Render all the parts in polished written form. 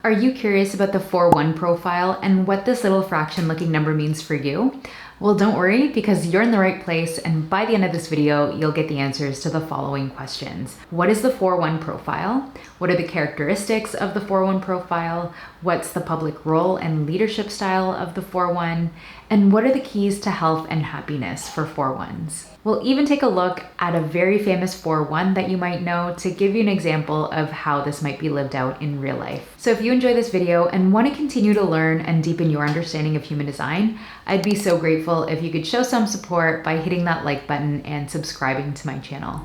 Are you curious about the 4-1 profile and what this little fraction looking number means for you? Well, don't worry, because you're in the right place, and by the end of this video, you'll get the answers to the following questions. What is the 4-1 profile? What are the characteristics of the 4-1 profile? What's the public role and leadership style of the 4-1? And what are the keys to health and happiness for 4-1s? We'll even take a look at a very famous 4-1 that you might know to give you an example of how this might be lived out in real life. So if you enjoy this video and want to continue to learn and deepen your understanding of human design, I'd be so grateful if you could show some support by hitting that like button and subscribing to my channel.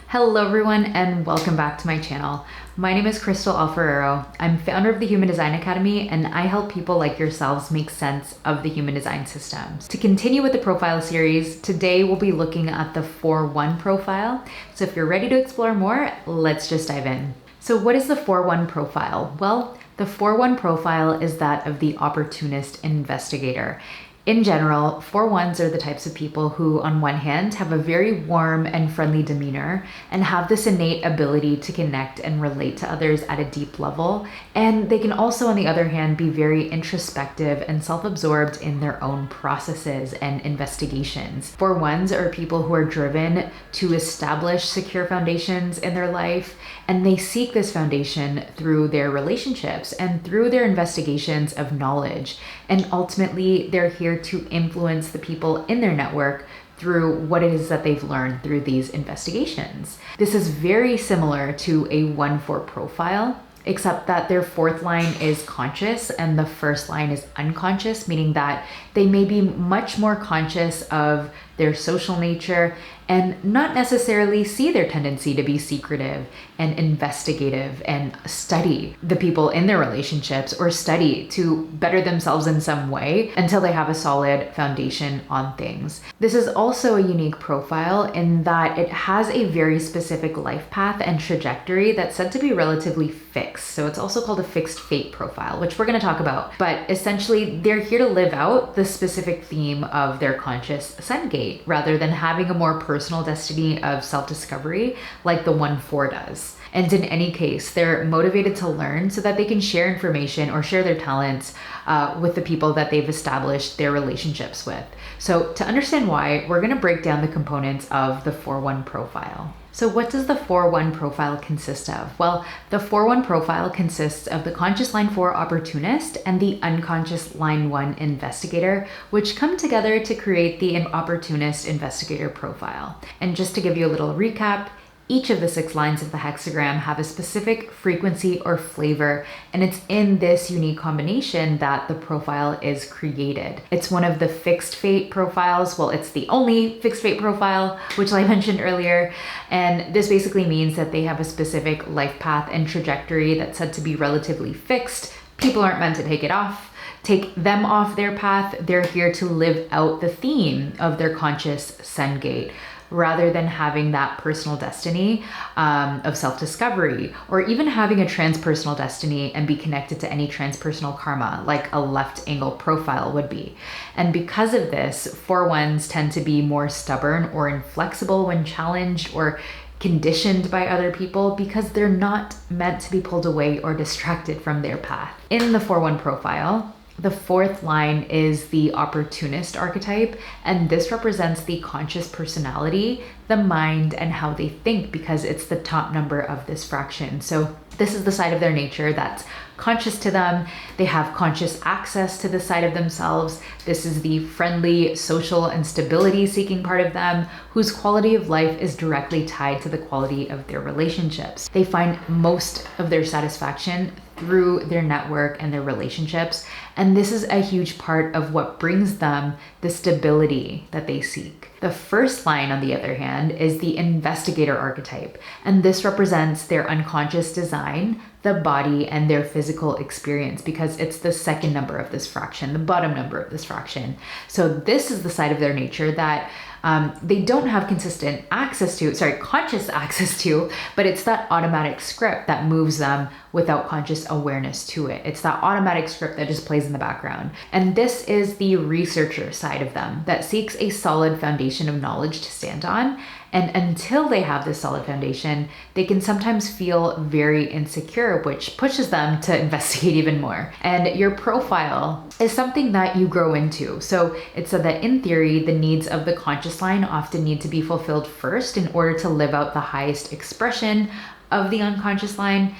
Hello everyone and welcome back to my channel. My name is Crystal Alfarero. I'm founder of the Human Design Academy, and I help people like yourselves make sense of the human design systems. To continue with the profile series, today we'll be looking at the 4-1 profile. So if you're ready to explore more, let's just dive in. So what is the 4-1 profile? Well, the 4-1 profile is that of the Opportunist Investigator. In general, 4-1s are the types of people who, on one hand, have a very warm and friendly demeanor and have this innate ability to connect and relate to others at a deep level. And they can also, on the other hand, be very introspective and self-absorbed in their own processes and investigations. 4-1s are people who are driven to establish secure foundations in their life, and they seek this foundation through their relationships and through their investigations of knowledge. And ultimately, they're here to influence the people in their network through what it is that they've learned through these investigations. This is very similar to a 1-4 profile, except that their fourth line is conscious and the first line is unconscious, meaning that they may be much more conscious of their social nature and not necessarily see their tendency to be secretive and investigative and study the people in their relationships or study to better themselves in some way until they have a solid foundation on things. This is also a unique profile in that it has a very specific life path and trajectory that's said to be relatively fixed. So it's also called a fixed fate profile, which we're going to talk about. But essentially, they're here to live out the specific theme of their conscious sun gate rather than having a more personal destiny of self-discovery like the 1-4 does. And in any case, they're motivated to learn so that they can share information or share their talents with the people that they've established their relationships with. So to understand why, we're going to break down the components of the 4-1 profile. So what does the 4-1 profile consist of? Well, the 4-1 profile consists of the conscious line 4 opportunist and the unconscious line 1 investigator, which come together to create the opportunist investigator profile. And just to give you a little recap, each of the 6 lines of the hexagram have a specific frequency or flavor, and it's in this unique combination that the profile is created. It's one of the fixed fate profiles. Well, it's the only fixed fate profile, which I mentioned earlier. And this basically means that they have a specific life path and trajectory that's said to be relatively fixed. People aren't meant to take them off their path. They're here to live out the theme of their conscious sun gate, rather than having that personal destiny of self-discovery, or even having a transpersonal destiny and be connected to any transpersonal karma like a left angle profile would be. And because of this, 4-1s tend to be more stubborn or inflexible when challenged or conditioned by other people because they're not meant to be pulled away or distracted from their path. In the 4-1 profile, the fourth line is the opportunist archetype, and this represents the conscious personality, the mind, and how they think, because it's the top number of this fraction. So this is the side of their nature that's conscious to them. They have conscious access to this side of themselves. This is the friendly, social, and stability-seeking part of them, whose quality of life is directly tied to the quality of their relationships. They find most of their satisfaction through their network and their relationships, and this is a huge part of what brings them the stability that they seek. The first line, on the other hand, is the investigator archetype, and this represents their unconscious design, the body, and their physical experience, because it's the second number of this fraction, the bottom number of this fraction. So this is the side of their nature that they don't have conscious access to, but it's that automatic script that moves them without conscious awareness to it. It's that automatic script that just plays in the background. And this is the researcher side of them that seeks a solid foundation of knowledge to stand on And until they have this solid foundation, they can sometimes feel very insecure, which pushes them to investigate even more. And your profile is something that you grow into. So it's said that in theory, the needs of the conscious line often need to be fulfilled first in order to live out the highest expression of the unconscious line.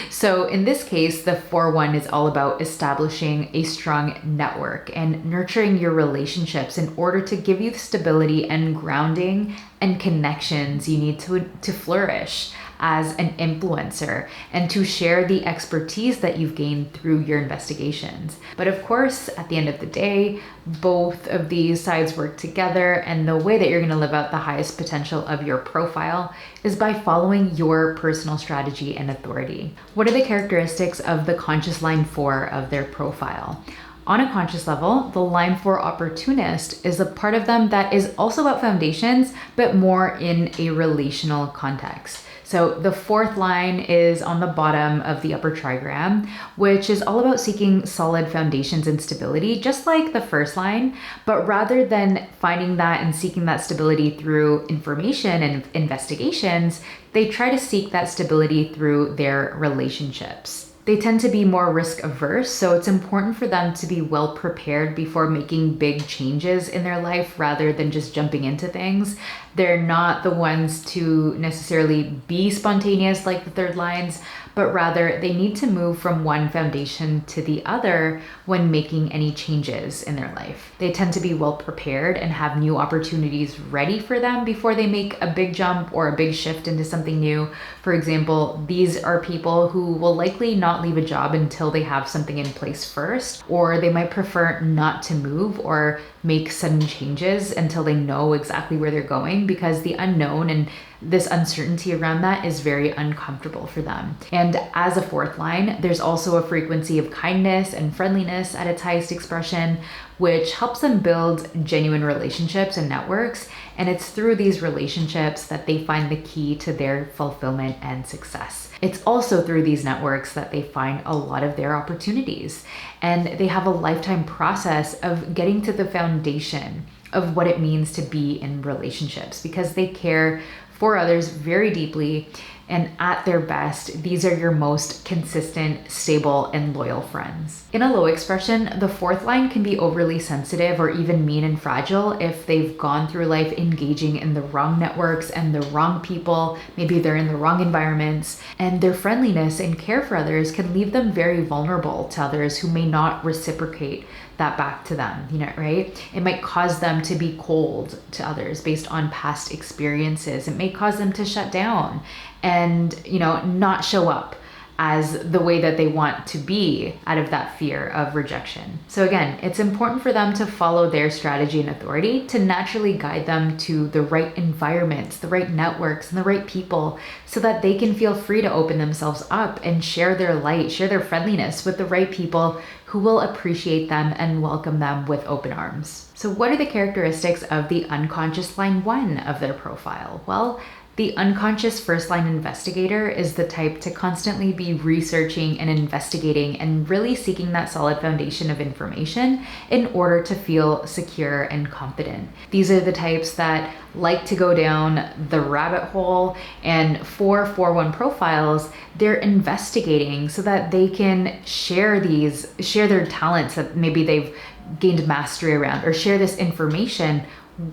So in this case, the 4-1 is all about establishing a strong network and nurturing your relationships in order to give you the stability and grounding and connections you need to flourish as an influencer and to share the expertise that you've gained through your investigations. But of course, at the end of the day, both of these sides work together, and the way that you're gonna live out the highest potential of your profile is by following your personal strategy and authority. What are the characteristics of the conscious line 4 of their profile? On a conscious level, the line 4 opportunist is a part of them that is also about foundations, but more in a relational context. So the 4th line is on the bottom of the upper trigram, which is all about seeking solid foundations and stability, just like the 1st line. But rather than finding that and seeking that stability through information and investigations, they try to seek that stability through their relationships. They tend to be more risk averse, so it's important for them to be well prepared before making big changes in their life rather than just jumping into things. They're not the ones to necessarily be spontaneous like the 3rd lines, but rather they need to move from one foundation to the other when making any changes in their life. They tend to be well prepared and have new opportunities ready for them before they make a big jump or a big shift into something new. For example, these are people who will likely not leave a job until they have something in place first, or they might prefer not to move or make sudden changes until they know exactly where they're going, because the unknown and this uncertainty around that is very uncomfortable for them. And as a 4th line, there's also a frequency of kindness and friendliness at its highest expression, which helps them build genuine relationships and networks. And it's through these relationships that they find the key to their fulfillment and success. It's also through these networks that they find a lot of their opportunities. And they have a lifetime process of getting to the foundation of what it means to be in relationships, because they care for others very deeply, and at their best, these are your most consistent, stable, and loyal friends. In a low expression, the 4th line can be overly sensitive or even mean and fragile if they've gone through life engaging in the wrong networks and the wrong people. Maybe they're in the wrong environments, and their friendliness and care for others can leave them very vulnerable to others who may not reciprocate that back to them, right? It might cause them to be cold to others based on past experiences. It may cause them to shut down and, not show up as the way that they want to be out of that fear of rejection. So again, it's important for them to follow their strategy and authority to naturally guide them to the right environments, the right networks, and the right people, so that they can feel free to open themselves up and share their light, share their friendliness with the right people who will appreciate them and welcome them with open arms. So what are the characteristics of the unconscious line 1 of their profile? Well, the unconscious 1st line investigator is the type to constantly be researching and investigating and really seeking that solid foundation of information in order to feel secure and confident. These are the types that like to go down the rabbit hole, and for 4-1 profiles, they're investigating so that they can share their talents that maybe they've gained mastery around, or share this information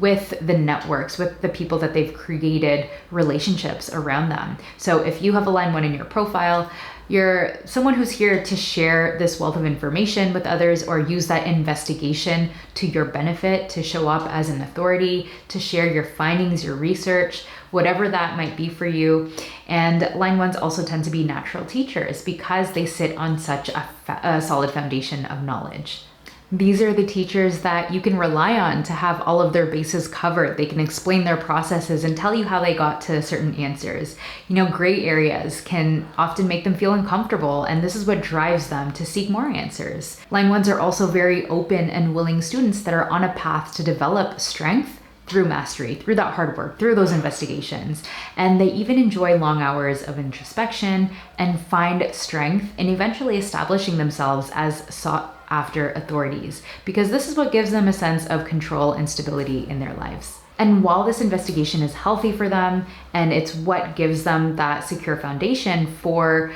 with the networks, with the people that they've created relationships around them. So if you have a line 1 in your profile, you're someone who's here to share this wealth of information with others, or use that investigation to your benefit, to show up as an authority, to share your findings, your research, whatever that might be for you. And line 1s also tend to be natural teachers because they sit on such a solid foundation of knowledge. These are the teachers that you can rely on to have all of their bases covered. They can explain their processes and tell you how they got to certain answers. Gray areas can often make them feel uncomfortable, and this is what drives them to seek more answers. Line 1s are also very open and willing students that are on a path to develop strength through mastery, through that hard work, through those investigations. And they even enjoy long hours of introspection and find strength in eventually establishing themselves as sought after authorities, because this is what gives them a sense of control and stability in their lives. And while this investigation is healthy for them, and it's what gives them that secure foundation for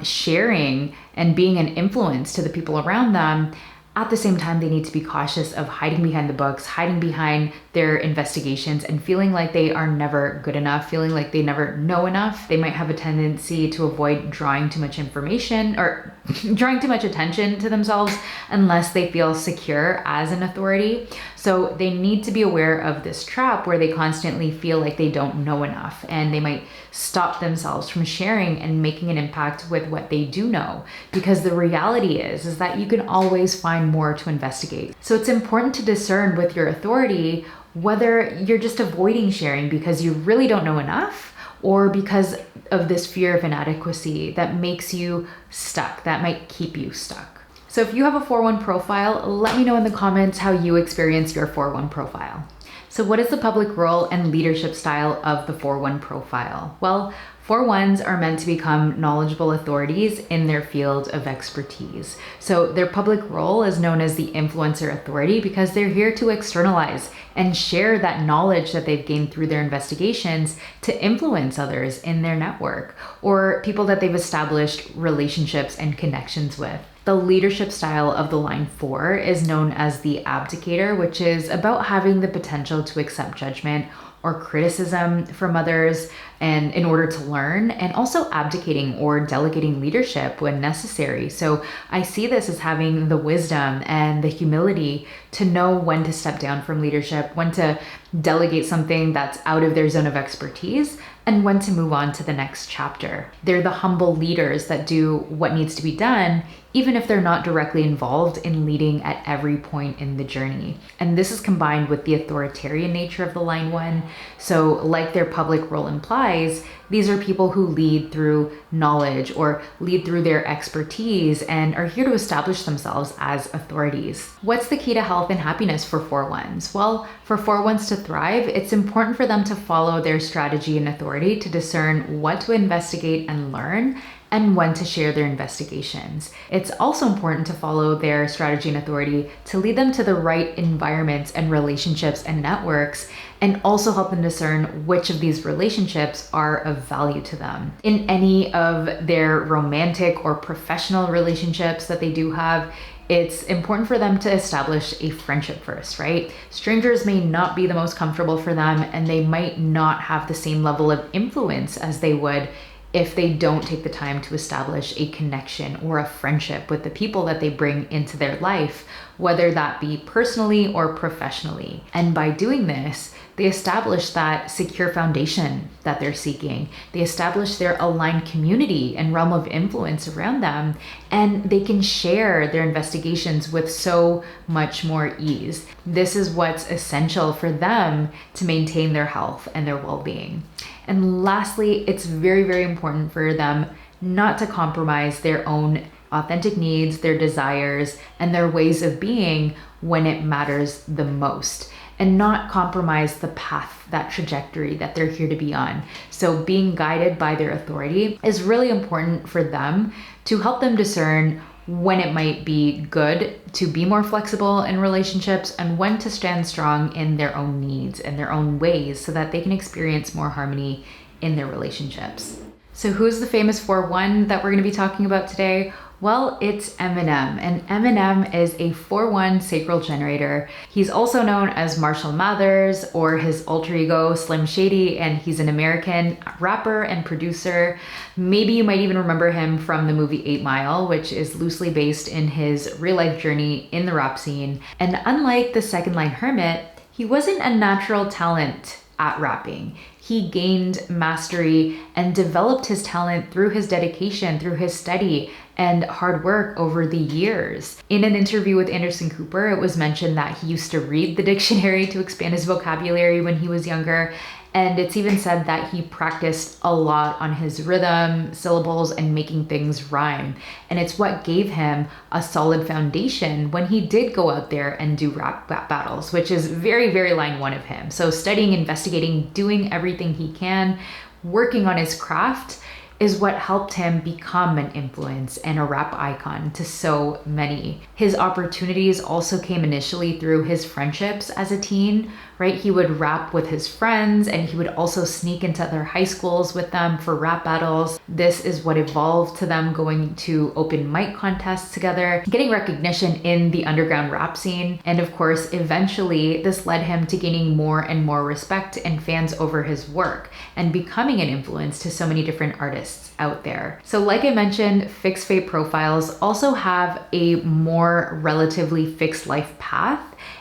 sharing and being an influence to the people around them, at the same time, they need to be cautious of hiding behind the books, hiding behind their investigations, and feeling like they are never good enough, feeling like they never know enough. They might have a tendency to avoid drawing too much information or drawing too much attention to themselves unless they feel secure as an authority. So they need to be aware of this trap where they constantly feel like they don't know enough, and they might stop themselves from sharing and making an impact with what they do know, because the reality is that you can always find more to investigate. So it's important to discern with your authority whether you're just avoiding sharing because you really don't know enough, or because of this fear of inadequacy that makes you stuck, that might keep you stuck. So if you have a 4-1 profile, let me know in the comments how you experience your 4-1 profile. So what is the public role and leadership style of the 4-1 profile? Well, 4-1s are meant to become knowledgeable authorities in their field of expertise. So their public role is known as the influencer authority because they're here to externalize and share that knowledge that they've gained through their investigations to influence others in their network or people that they've established relationships and connections with. The leadership style of the line 4 is known as the abdicator, which is about having the potential to accept judgment or criticism from others and in order to learn, and also abdicating or delegating leadership when necessary. So I see this as having the wisdom and the humility to know when to step down from leadership, when to delegate something that's out of their zone of expertise, and when to move on to the next chapter. They're the humble leaders that do what needs to be done, even if they're not directly involved in leading at every point in the journey. And this is combined with the authoritarian nature of the line 1. So like their public role implies, these are people who lead through knowledge or lead through their expertise and are here to establish themselves as authorities. What's the key to health and happiness for 4-1s? Well, for 4-1s to thrive, it's important for them to follow their strategy and authority to discern what to investigate and learn and when to share their investigations. It's also important to follow their strategy and authority to lead them to the right environments and relationships and networks, and also help them discern which of these relationships are of value to them. In any of their romantic or professional relationships that they do have, it's important for them to establish a friendship first, right? Strangers may not be the most comfortable for them, and they might not have the same level of influence as they would if they don't take the time to establish a connection or a friendship with the people that they bring into their life, whether that be personally or professionally. And by doing this, they establish that secure foundation that they're seeking. They establish their aligned community and realm of influence around them, and they can share their investigations with so much more ease. This is what's essential for them to maintain their health and their well-being. And lastly, it's very, very important for them not to compromise their own authentic needs, their desires, and their ways of being when it matters the most, and not compromise the path, that trajectory that they're here to be on. So being guided by their authority is really important for them to help them discern when it might be good to be more flexible in relationships and when to stand strong in their own needs and their own ways so that they can experience more harmony in their relationships. So who's the famous 4-1 that we're going to be talking about today? Well, it's Eminem, and Eminem is a 4-1 sacral generator. He's also known as Marshall Mathers or his alter ego Slim Shady, and he's an American rapper and producer. Maybe you might even remember him from the movie 8 Mile, which is loosely based in his real life journey in the rap scene. And unlike the Second Line Hermit, he wasn't a natural talent at rapping. He gained mastery and developed his talent through his dedication, through his study and hard work over the years. In an interview with Anderson Cooper, it was mentioned that he used to read the dictionary to expand his vocabulary when he was younger. And it's even said that he practiced a lot on his rhythm, syllables, and making things rhyme. And it's what gave him a solid foundation when he did go out there and do rap battles, which is very, very line 1 of him. So studying, investigating, doing everything he can, working on his craft is what helped him become an influence and a rap icon to so many. His opportunities also came initially through his friendships as a teen right? He would rap with his friends, and he would also sneak into other high schools with them for rap battles. This is what evolved to them going to open mic contests together, getting recognition in the underground rap scene. And of course, eventually this led him to gaining more and more respect and fans over his work and becoming an influence to so many different artists out there. So like I mentioned, fixed fate profiles also have a more relatively fixed life path,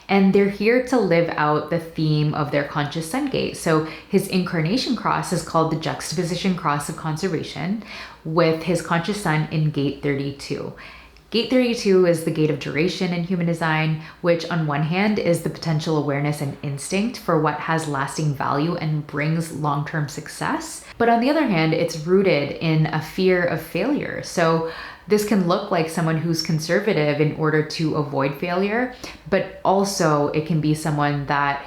and they're here to live out the theme of their conscious sun gate. So his incarnation cross is called the juxtaposition cross of conservation, with his conscious sun in gate 32. Gate 32 is the gate of duration in human design, which on one hand is the potential awareness and instinct for what has lasting value and brings long-term success. But on the other hand, it's rooted in a fear of failure. So this can look like someone who's conservative in order to avoid failure, but also it can be someone that,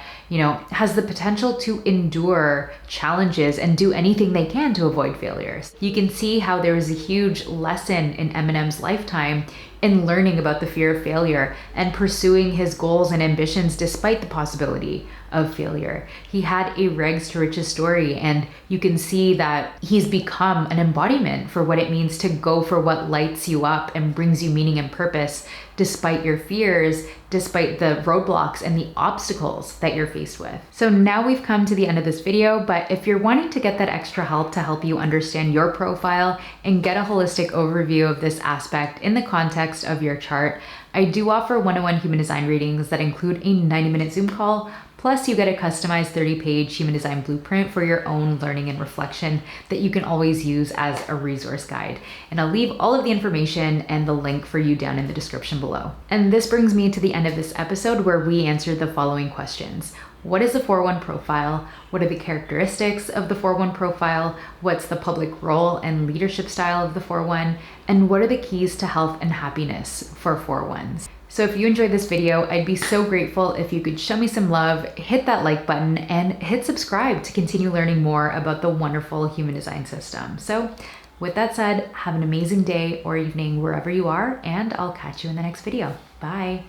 has the potential to endure challenges and do anything they can to avoid failures. You can see how there is a huge lesson in Eminem's lifetime in learning about the fear of failure and pursuing his goals and ambitions despite the possibility of failure. He had a rags to riches story, and you can see that he's become an embodiment for what it means to go for what lights you up and brings you meaning and purpose despite your fears, despite the roadblocks and the obstacles that you're faced with. So now we've come to the end of this video, but if you're wanting to get that extra help to help you understand your profile and get a holistic overview of this aspect in the context of your chart, I do offer one-on-one human design readings that include a 90-minute Zoom call. Plus, you get a customized 30-page human design blueprint for your own learning and reflection that you can always use as a resource guide. And I'll leave all of the information and the link for you down in the description below. And this brings me to the end of this episode, where we answered the following questions. What is the 4-1 profile? What are the characteristics of the 4-1 profile? What's the public role and leadership style of the 4-1? And what are the keys to health and happiness for 4-1s? So if you enjoyed this video, I'd be so grateful if you could show me some love, hit that like button, and hit subscribe to continue learning more about the wonderful human design system. So with that said, have an amazing day or evening wherever you are, and I'll catch you in the next video. Bye.